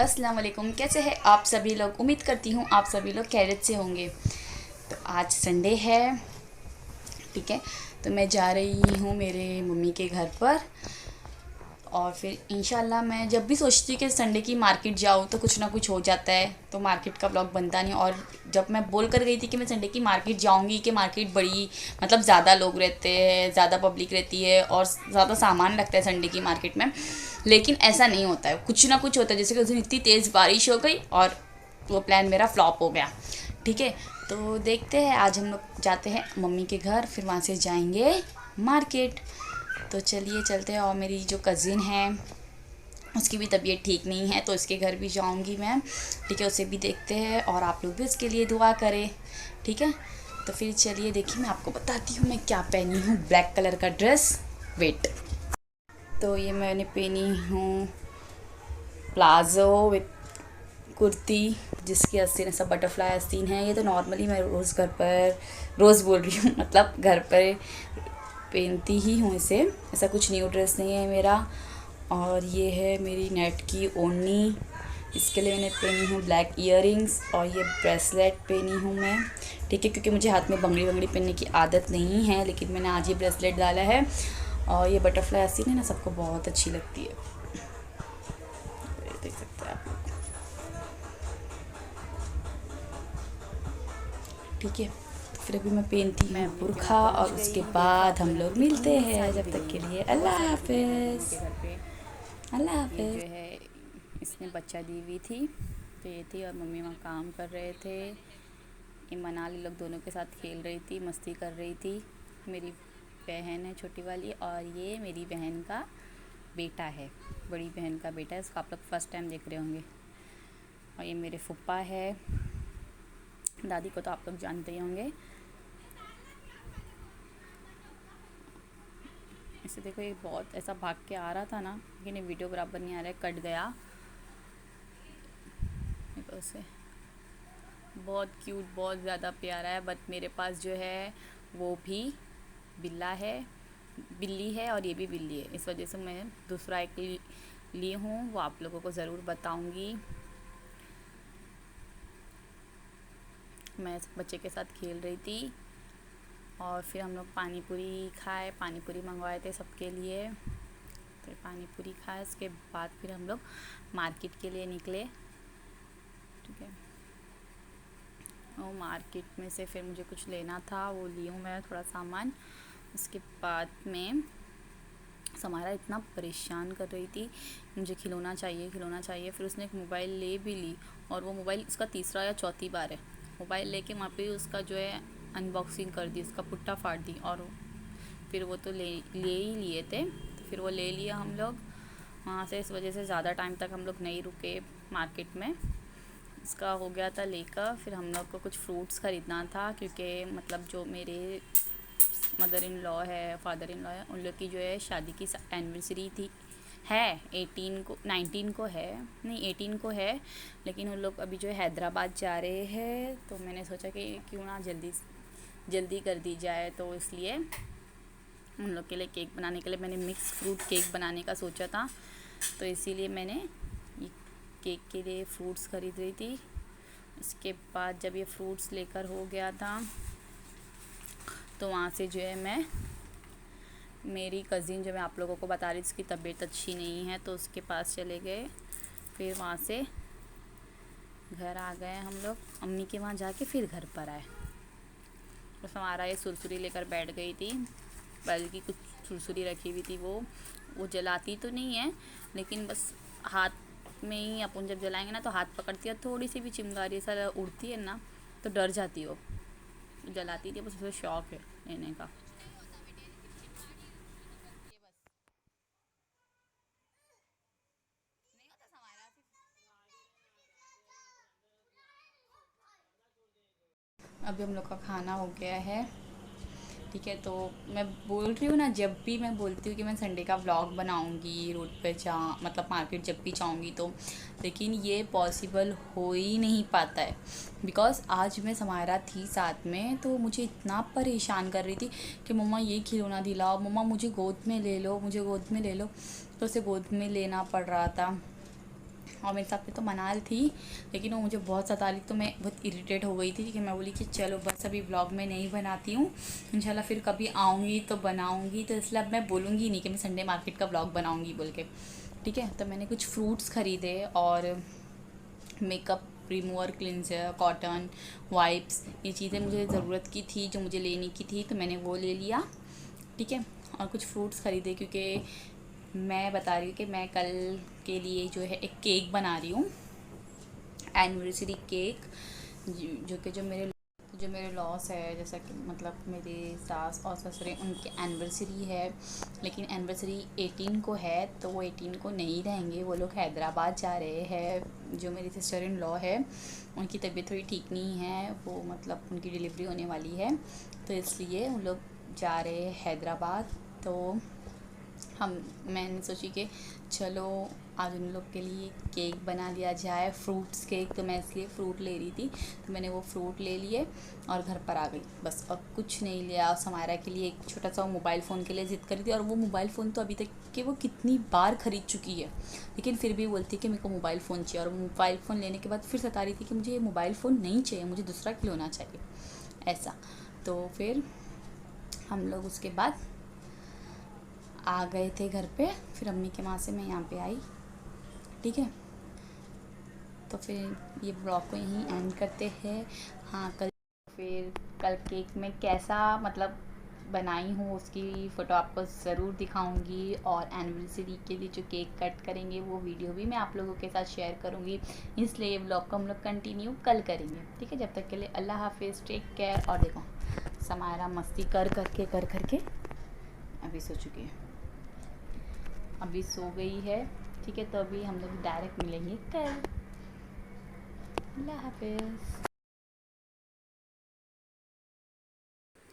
अस्सलाम वालेकुम। कैसे हैं आप सभी लोग? उम्मीद करती हूँ आप सभी लोग खैरियत से होंगे। तो आज संडे है, ठीक है। तो मैं जा रही हूँ मेरे मम्मी के घर पर, और फिर इंशाल्लाह मैं जब भी सोचती हूँ कि संडे की मार्केट जाऊँ तो कुछ ना कुछ हो जाता है, तो मार्केट का व्लॉग बनता नहीं। और जब मैं बोल कर गई थी कि मैं संडे की मार्केट जाऊँगी, कि मार्केट बड़ी मतलब ज़्यादा लोग रहते हैं, ज़्यादा पब्लिक रहती है और ज़्यादा सामान लगता है संडे की मार्केट में, लेकिन ऐसा नहीं होता है, कुछ ना कुछ होता है। जैसे कि उस दिन इतनी तेज़ बारिश हो गई और वो प्लान मेरा फ्लॉप हो गया, ठीक है। तो देखते हैं, आज हम लोग जाते हैं मम्मी के घर, फिर वहाँ से जाएंगे मार्केट। तो चलिए चलते हैं। और मेरी जो कज़िन है उसकी भी तबीयत ठीक नहीं है, तो उसके घर भी जाऊंगी मैं, ठीक है। उसे भी देखते हैं और आप लोग भी उसके लिए दुआ करें, ठीक है। तो फिर चलिए देखिए, मैं आपको बताती हूँ मैं क्या पहनी हूँ। ब्लैक कलर का ड्रेस, वेट। तो ये मैंने पहनी हूँ प्लाज़ो विथ कुर्ती, जिसकी आस्तीन ऐसा बटरफ्लाई आस्तीन है। ये तो नॉर्मली मैं रोज़ घर पर, रोज़ बोल रही हूँ मतलब घर पर पहनती ही हूँ इसे, ऐसा कुछ न्यू ड्रेस नहीं है मेरा। और ये है मेरी नेट की ओढ़नी, इसके लिए मैंने पहनी हूँ ब्लैक इयररिंग्स, और ये ब्रेसलेट पहनी हूँ मैं, ठीक है, क्योंकि मुझे हाथ में बंगड़ी बंगड़ी पहनने की आदत नहीं है, लेकिन मैंने आज ये ब्रेसलेट डाला है। और ये बटरफ्लाई आस्तीन है ना, सबको बहुत अच्छी लगती है, देख सकते हैं आप लोग, ठीक है। तो फिर अभी मैं पहनती हूँ बुरखा, और उसके बाद हम लोग मिलते हैं। जब तक के लिए अल्लाह हाफिज़। अल्लाह ये हाफिज़। जो है इसने बच्चा दी हुई थी, तो ये थी और मम्मी वहाँ काम कर रहे थे। ये मनाली लोग दोनों के साथ खेल रही थी, मस्ती कर रही थी। मेरी बहन है छोटी वाली, और ये मेरी बहन का बेटा है, बड़ी बहन का बेटा है, इसको आप लोग फर्स्ट टाइम देख रहे होंगे। और ये मेरे फूफा है, दादी को तो आप लोग जानते ही होंगे। इसे देखो, ये बहुत ऐसा भाग के आ रहा था ना, लेकिन ये वीडियो बराबर नहीं आ रहा है, कट गया। देखो उसे, बहुत क्यूट, बहुत ज़्यादा प्यारा है। बट मेरे पास जो है वो भी बिल्ला है, बिल्ली है, और ये भी बिल्ली है। इस वजह से मैं दूसरा एक ली हूँ, वो आप लोगों को ज़रूर बताऊँगी। मैं इस बच्चे के साथ खेल रही थी, और फिर हम लोग पानी पूरी खाए, पानी पूरी मंगवाए थे सबके लिए। तो पानी पूरी खाए, उसके बाद फिर हम लोग मार्केट के लिए निकले, ठीक है। और मार्केट में से फिर मुझे कुछ लेना था, वो ली हूँ मैं थोड़ा सामान। उसके बाद में समारा इतना परेशान कर रही थी, मुझे खिलौना चाहिए, खिलौना चाहिए। फिर उसने एक मोबाइल ले भी ली, और वो मोबाइल इसका तीसरा या चौथी बार है। मोबाइल लेके वहाँ पे उसका जो है अनबॉक्सिंग कर दी, उसका पुट्टा फाड़ दी। और फिर वो तो ले ही लिए थे, तो फिर वो ले लिया हम लोग वहाँ से। इस वजह से ज़्यादा टाइम तक हम लोग नहीं रुके मार्केट में, इसका हो गया था लेकर। फिर हम लोग को कुछ फ्रूट्स ख़रीदना था, क्योंकि मतलब जो मेरे मदर इन लॉ है, फादर इन लॉ है, उन लोग की जो है शादी की एनिवर्सरी थी, है 18 को, 19 को है, नहीं 18 को है। लेकिन उन लोग अभी जो है हैदराबाद जा रहे हैं, तो मैंने सोचा कि क्यों ना जल्दी जल्दी कर दी जाए। तो इसलिए उन लोग के लिए केक बनाने के लिए मैंने मिक्स फ्रूट केक बनाने का सोचा था, तो इसीलिए मैंने ये केक के लिए फ्रूट्स ख़रीद रही थी। उसके बाद जब ये फ्रूट्स लेकर हो गया था, तो वहाँ से जो है मैं, मेरी कज़िन जो मैं आप लोगों को बता रही थी उसकी तबीयत अच्छी नहीं है, तो उसके पास चले गए। फिर वहाँ से घर आ गए हम लोग, अम्मी के वहाँ जाके फिर घर पर आए। बस हमारा ये सुरसुरी लेकर बैठ गई थी, बल्कि कुछ सुरसुरी रखी हुई थी, वो जलाती तो नहीं है, लेकिन बस हाथ में ही अपन जब जलाएंगे ना तो हाथ पकड़ती है, थोड़ी सी भी चिंगारी सा उड़ती है ना तो डर जाती हो। जलाती थी, बस उसे शौक है लेने का। अभी हम लोग का खाना हो गया है, ठीक है। तो मैं बोल रही हूँ ना, जब भी मैं बोलती हूँ कि मैं संडे का व्लॉग बनाऊँगी, रोड पे जा मतलब मार्केट जब भी जाऊँगी तो, लेकिन ये पॉसिबल हो ही नहीं पाता है। बिकॉज़ आज मैं समारा थी साथ में, तो मुझे इतना परेशान कर रही थी कि मम्मा ये खिलौना दिलाओ, मम्मा मुझे गोद में ले लो, मुझे गोद में ले लो। तो उसे गोद में लेना पड़ रहा था, और मेरे साथ में तो मनाल थी, लेकिन वो मुझे बहुत सता रही, तो मैं बहुत इरिटेट हो गई थी कि मैं बोली कि चलो बस अभी व्लॉग में नहीं बनाती हूँ, इंशाल्लाह फिर कभी आऊँगी तो बनाऊँगी। तो इसलिए अब मैं बोलूँगी नहीं कि मैं संडे मार्केट का व्लॉग बनाऊँगी बोल के, ठीक है। तो मैंने कुछ फ्रूट्स ख़रीदे और makeup remover, cleanser, cotton wipes, ये चीज़ें मुझे ज़रूरत की थी, जो मुझे लेने की थी, तो मैंने वो ले लिया, ठीक है। और कुछ फ्रूट्स ख़रीदे, क्योंकि मैं बता रही हूँ कि मैं कल के लिए जो है एक केक बना रही हूँ, एनिवर्सरी केक, जो मेरे लॉस है, जैसा कि मतलब मेरे सास और ससुरे, उनकी एनिवर्सरी है, लेकिन एनिवर्सरी 18 को है, तो वो 18 को नहीं रहेंगे, वो लोग हैदराबाद जा रहे हैं। जो मेरी सिस्टर इन लॉ है, उनकी तबीयत थोड़ी ठीक नहीं है, वो मतलब उनकी डिलीवरी होने वाली है, तो इसलिए उन लोग जा रहे हैं हैदराबाद। तो मैंने सोची कि चलो आज उन लोग के लिए केक बना लिया जाए, फ्रूट्स केक। तो मैं इसलिए फ़्रूट ले रही थी, तो मैंने वो फ़्रूट ले लिए और घर पर आ गई बस, और कुछ नहीं लिया। और समायरा के लिए एक छोटा सा मोबाइल फ़ोन के लिए ज़िद करी थी, और वो मोबाइल फ़ोन तो अभी तक कि वो कितनी बार ख़रीद चुकी है, लेकिन फिर भी बोलती कि मेरे को मोबाइल फ़ोन चाहिए। और मोबाइल फ़ोन लेने के बाद फिर सता रही थी कि मुझे ये मोबाइल फ़ोन नहीं चाहिए, मुझे दूसरा खिलौना चाहिए, ऐसा। तो फिर हम लोग उसके बाद आ गए थे घर पे, फिर अम्मी के वहाँ से मैं यहाँ पे आई, ठीक है। तो फिर ये ब्लॉग को यहीं एंड करते हैं। हाँ, कल केक में कैसा मतलब बनाई हूँ उसकी फ़ोटो आपको ज़रूर दिखाऊंगी, और एनिवर्सरी के लिए जो केक कट करेंगे वो वीडियो भी मैं आप लोगों के साथ शेयर करूँगी। इसलिए ये ब्लॉग को हम लोग कंटिन्यू कल करेंगे, ठीक है। जब तक के लिए अल्लाह हाफिज़, टेक केयर। और देखो समायरा मस्ती कर करके अभी सो चुकी है, अभी सो गई है, ठीक है। तो अभी हम लोग डायरेक्ट मिलेंगे कल। अल्लाह हाफिज़।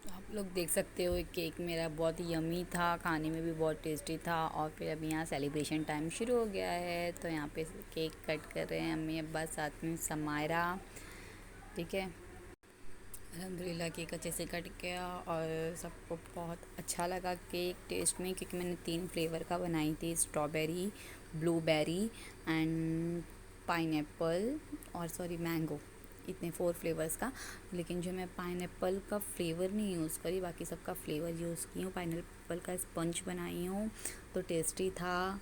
आप लोग देख सकते हो केक मेरा बहुत यमी था, खाने में भी बहुत टेस्टी था। और फिर अभी यहाँ सेलिब्रेशन टाइम शुरू हो गया है, तो यहाँ पे केक कट कर रहे हैं अम्मी अब्बा, साथ में समायरा, ठीक है। अल्हम्दुलिल्लाह केक अच्छे से कट गया और सबको बहुत अच्छा लगा केक टेस्ट में, क्योंकि मैंने 3 फ्लेवर का बनाई थी, स्ट्रॉबेरी, ब्लूबेरी एंड पाइनएप्पल, और सॉरी मैंगो, इतने 4 फ्लेवर्स का। लेकिन जो मैं पाइनएप्पल का फ्लेवर नहीं यूज़ करी, बाकी सबका फ्लेवर यूज़ की हूँ। पाइनएप्पल का स्पंज बनाई हूँ, तो टेस्टी था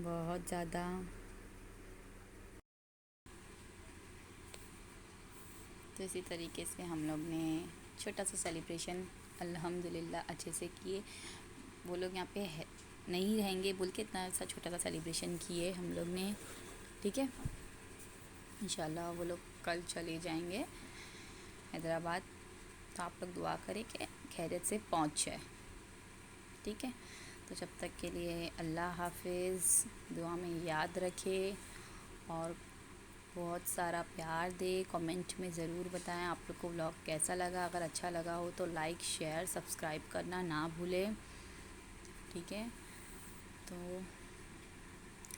बहुत ज़्यादा। तो इसी तरीके से हम लोग ने छोटा सा सेलिब्रेशन अल्हम्दुलिल्लाह अच्छे से किए। वो लोग यहाँ पे नहीं रहेंगे बोल के इतना सा छोटा सा सेलिब्रेशन किए हम लोग ने, ठीक है। इंशाल्लाह वो लोग कल चले जाएंगे हैदराबाद, तो आप लोग दुआ करें कि खैरियत से पहुँच जाए, ठीक है। तो जब तक के लिए अल्लाह हाफिज़, दुआ में याद रखे और बहुत सारा प्यार दे। कमेंट में ज़रूर बताएं आप लोग को व्लॉग कैसा लगा। अगर अच्छा लगा हो तो लाइक शेयर सब्सक्राइब करना ना भूलें, ठीक है। तो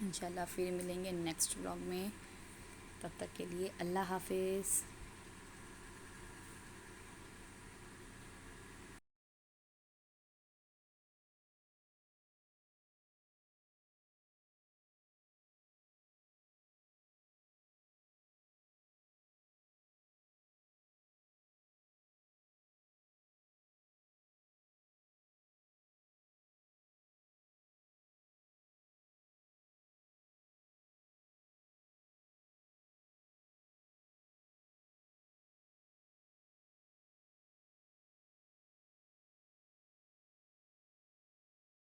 इंशाल्लाह फिर मिलेंगे नेक्स्ट व्लॉग में, तब तक के लिए अल्लाह हाफिज़।